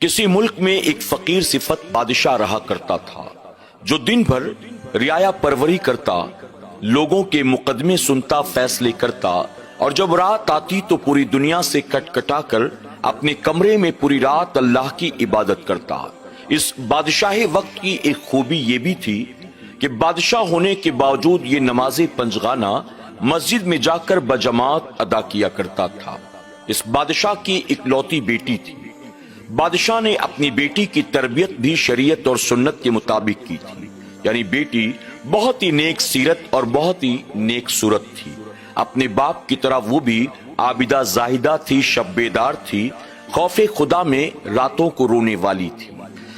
کسی ملک میں ایک فقیر صفت بادشاہ رہا کرتا تھا جو دن بھر رعایا پروری کرتا، لوگوں کے مقدمے سنتا، فیصلے کرتا، اور جب رات آتی تو پوری دنیا سے کٹ کٹا کر اپنے کمرے میں پوری رات اللہ کی عبادت کرتا۔ اس بادشاہ وقت کی ایک خوبی یہ بھی تھی کہ بادشاہ ہونے کے باوجود یہ نماز پنجگانہ مسجد میں جا کر بجماعت ادا کیا کرتا تھا۔ اس بادشاہ کی اکلوتی بیٹی تھی۔ بادشاہ نے اپنی بیٹی کی تربیت بھی شریعت اور سنت کے مطابق کی تھی، یعنی بیٹی بہت ہی نیک سیرت اور بہت ہی نیک صورت تھی۔ اپنے باپ کی طرح وہ بھی عابدہ زاہدہ تھی، شب بیدار تھی، خوف خدا میں راتوں کو رونے والی تھی۔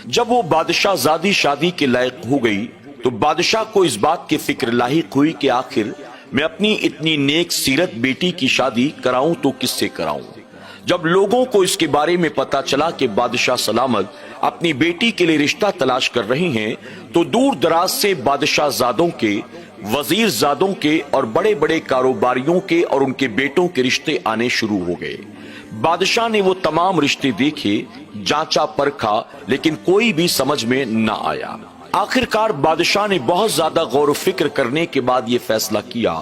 جب وہ بادشاہ زادی شادی کے لائق ہو گئی تو بادشاہ کو اس بات کی فکر لاحق ہوئی کہ آخر میں اپنی اتنی نیک سیرت بیٹی کی شادی کراؤں تو کس سے کراؤں۔ جب لوگوں کو اس کے بارے میں پتا چلا کہ بادشاہ سلامت اپنی بیٹی کے لیے رشتہ تلاش کر رہی ہیں تو دور دراز سے بادشاہ زادوں کے، وزیر زادوں کے اور بڑے بڑے کاروباریوں کے اور ان کے بیٹوں کے رشتے آنے شروع ہو گئے۔ بادشاہ نے وہ تمام رشتے دیکھے، جانچا پرکھا، لیکن کوئی بھی سمجھ میں نہ آیا۔ آخر کار بادشاہ نے بہت زیادہ غور و فکر کرنے کے بعد یہ فیصلہ کیا،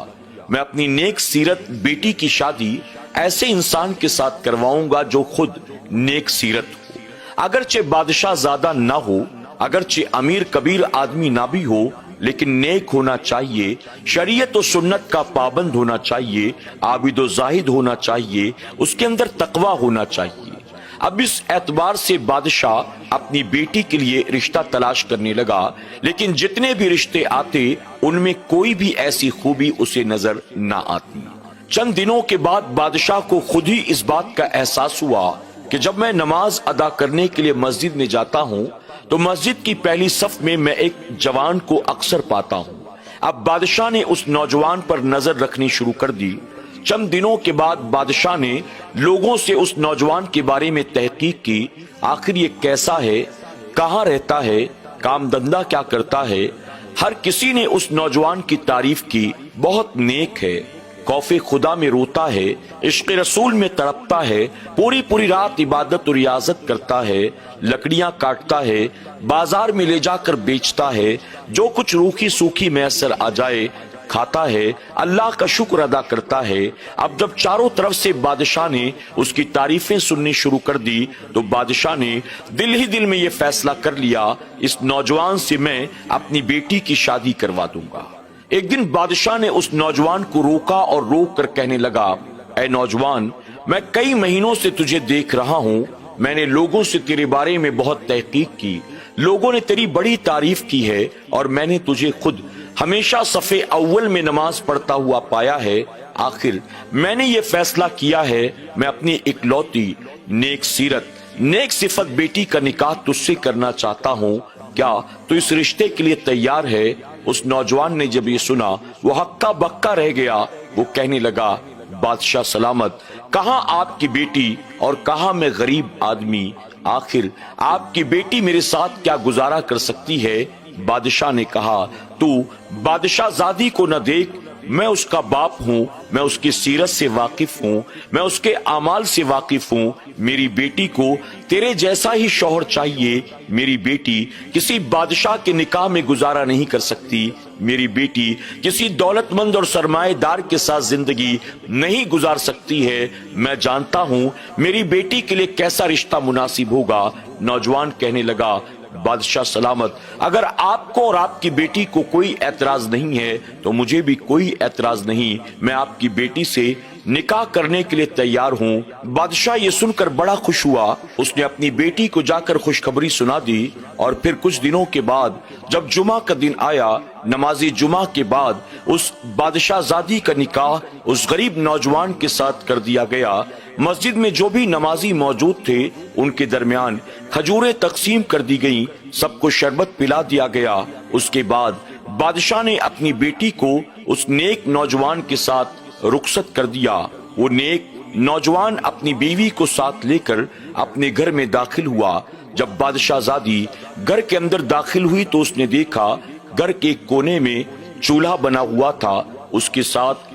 میں اپنی نیک سیرت بیٹی کی شادی ایسے انسان کے ساتھ کرواؤں گا جو خود نیک سیرت ہو۔ اگرچہ بادشاہ زادہ نہ ہو، اگرچہ امیر کبیر آدمی نہ بھی ہو، لیکن نیک ہونا چاہیے، شریعت و سنت کا پابند ہونا چاہیے، عابد و زاہد ہونا چاہیے، اس کے اندر تقوی ہونا چاہیے۔ اب اس اعتبار سے بادشاہ اپنی بیٹی کے لیے رشتہ تلاش کرنے لگا، لیکن جتنے بھی رشتے آتے ان میں کوئی بھی ایسی خوبی اسے نظر نہ آتی۔ چند دنوں کے بعد بادشاہ کو خود ہی اس بات کا احساس ہوا کہ جب میں نماز ادا کرنے کے لیے مسجد میں جاتا ہوں تو مسجد کی پہلی صف میں میں ایک جوان کو اکثر پاتا ہوں۔ اب بادشاہ نے اس نوجوان پر نظر رکھنی شروع کر دی۔ چند دنوں کے بعد بادشاہ نے لوگوں سے اس نوجوان کے بارے میں تحقیق کی، آخر یہ کیسا ہے، کہاں رہتا ہے، کام دھندا کیا کرتا ہے۔ ہر کسی نے اس نوجوان کی تعریف کی، بہت نیک ہے، خوف خدا میں روتا ہے، عشق رسول میں تڑپتا ہے، پوری رات عبادت و ریاضت کرتا ہے، لکڑیاں کاٹتا ہے، بازار میں لے جا کر بیچتا ہے، جو کچھ روکھی سوکھی میسر آ جائے کھاتا ہے، اللہ کا شکر ادا کرتا ہے۔ اب جب چاروں طرف سے بادشاہ نے اس کی تعریفیں سننی شروع کر دی تو بادشاہ نے دل ہی دل میں یہ فیصلہ کر لیا، اس نوجوان سے میں اپنی بیٹی کی شادی کروا دوں گا۔ ایک دن بادشاہ نے اس نوجوان کو روکا اور روک کر کہنے لگا، اے نوجوان، میں کئی مہینوں سے تجھے دیکھ رہا ہوں، میں نے لوگوں سے تیرے بارے میں بہت تحقیق کی، لوگوں نے تیری بڑی تعریف کی ہے، اور میں نے تجھے خود ہمیشہ صف اول میں نماز پڑھتا ہوا پایا ہے۔ آخر میں نے یہ فیصلہ کیا ہے، میں اپنی اکلوتی نیک سیرت نیک صفت بیٹی کا نکاح تجھ سے کرنا چاہتا ہوں، کیا تو اس رشتے کے لیے تیار ہے؟ اس نوجوان نے جب یہ سنا وہ ہکا بکا رہ گیا۔ وہ کہنے لگا، بادشاہ سلامت، کہاں آپ کی بیٹی اور کہاں میں غریب آدمی، آخر آپ کی بیٹی میرے ساتھ کیا گزارا کر سکتی ہے؟ بادشاہ نے کہا، تو بادشاہ زادی کو نہ دیکھ، میں اس کا باپ ہوں، میں اس کی سیرت سے واقف ہوں، میں اس کے اعمال سے واقف ہوں۔ میری بیٹی کو تیرے جیسا ہی شوہر چاہیے، میری بیٹی کسی بادشاہ کے نکاح میں گزارا نہیں کر سکتی، میری بیٹی کسی دولت مند اور سرمایہ دار کے ساتھ زندگی نہیں گزار سکتی ہے، میں جانتا ہوں میری بیٹی کے لیے کیسا رشتہ مناسب ہوگا۔ نوجوان کہنے لگا، بادشاہ سلامت، اگر آپ کو اور آپ کی بیٹی کو کوئی اعتراض نہیں ہے تو مجھے بھی کوئی اعتراض نہیں، میں آپ کی بیٹی سے نکاح کرنے کے لیے تیار ہوں۔ بادشاہ یہ سن کر بڑا خوش ہوا، اس نے اپنی بیٹی کو جا کر خوشخبری سنا دی، اور پھر کچھ دنوں کے بعد جب جمعہ کا دن آیا، نماز جمعہ کے بعد اس بادشاہ زادی کا نکاح اس غریب نوجوان کے ساتھ کر دیا گیا۔ مسجد میں جو بھی نمازی موجود تھے ان کے درمیان کھجوریں تقسیم کر دی گئیں، سب کو شربت پلا دیا گیا۔ اس کے بعد بادشاہ نے اپنی بیٹی کو اس نیک نوجوان کے ساتھ رخصت کر دیا۔ وہ نیک نوجوان اپنی بیوی کو ساتھ لے کر اپنے گھر میں داخل ہوا۔ جب بادشاہ زادی گھر کے اندر داخل ہوئی تو اس نے دیکھا گھر کے کونے میں چولہا بنا ہوا تھا، اس کے ساتھ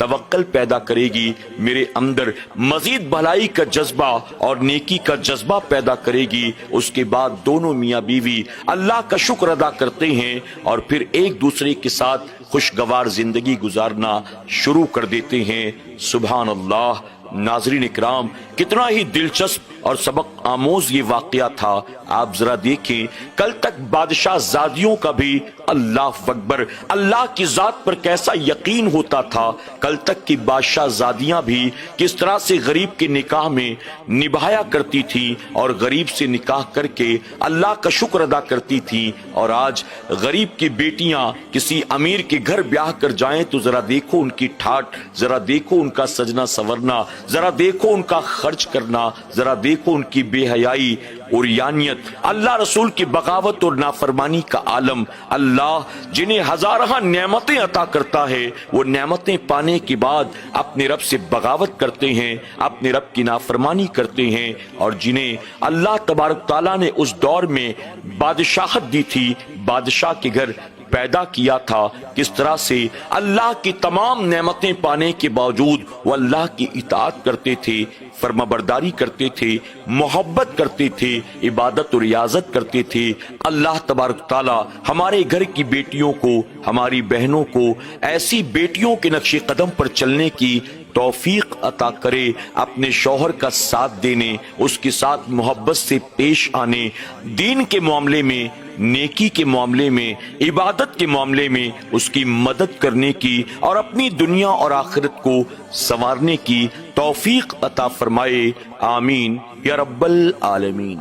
توکل پیدا کرے گی، میرے اندر مزید بھلائی کا جذبہ اور نیکی کا جذبہ پیدا کرے گی۔ اس کے بعد دونوں میاں بیوی اللہ کا شکر ادا کرتے ہیں اور پھر ایک دوسرے کے ساتھ خوشگوار زندگی گزارنا شروع کر دیتے ہیں۔ سبحان اللہ۔ ناظرین اکرام، کتنا ہی دلچسپ اور سبق آموز یہ واقعہ تھا۔ آپ ذرا دیکھیں، کل تک بادشاہ زادیوں کا بھی اللہ اکبر اللہ کی ذات پر کیسا یقین ہوتا تھا، کل تک کی بادشاہ زادیاں بھی کس طرح سے غریب کے نکاح میں نبھایا کرتی تھی اور غریب سے نکاح کر کے اللہ کا شکر ادا کرتی تھی، اور آج غریب کی بیٹیاں کسی امیر کے گھر بیاہ کر جائیں تو ذرا دیکھو ان کی ٹھاٹ، ذرا دیکھو ان کا سجنا سورنا، ذرا دیکھو ان کا خرچ کرنا، ذرا دیکھو ان کی بے حیائی اور یانیت، اللہ رسول کی بغاوت اور نافرمانی کا عالم۔ اللہ جنہیں ہزارہ نعمتیں عطا کرتا ہے، وہ نعمتیں پانے کے بعد اپنے رب سے بغاوت کرتے ہیں، اپنے رب کی نافرمانی کرتے ہیں، اور جنہیں اللہ تبارک تعالیٰ نے اس دور میں بادشاہت دی تھی، بادشاہ کے گھر پیدا کیا تھا، کس طرح سے اللہ کی تمام نعمتیں پانے کے باوجود وہ اللہ کی اطاعت کرتے تھے، فرما برداری کرتے تھے، محبت کرتے تھے، عبادت و ریاضت کرتے تھے۔ اللہ تبارک تعالی ہمارے گھر کی بیٹیوں کو، ہماری بہنوں کو ایسی بیٹیوں کے نقش قدم پر چلنے کی توفیق عطا کرے، اپنے شوہر کا ساتھ دینے، اس کے ساتھ محبت سے پیش آنے، دین کے معاملے میں، نیکی کے معاملے میں، عبادت کے معاملے میں اس کی مدد کرنے کی اور اپنی دنیا اور آخرت کو سنوارنے کی توفیق عطا فرمائے۔ آمین یا رب العالمین۔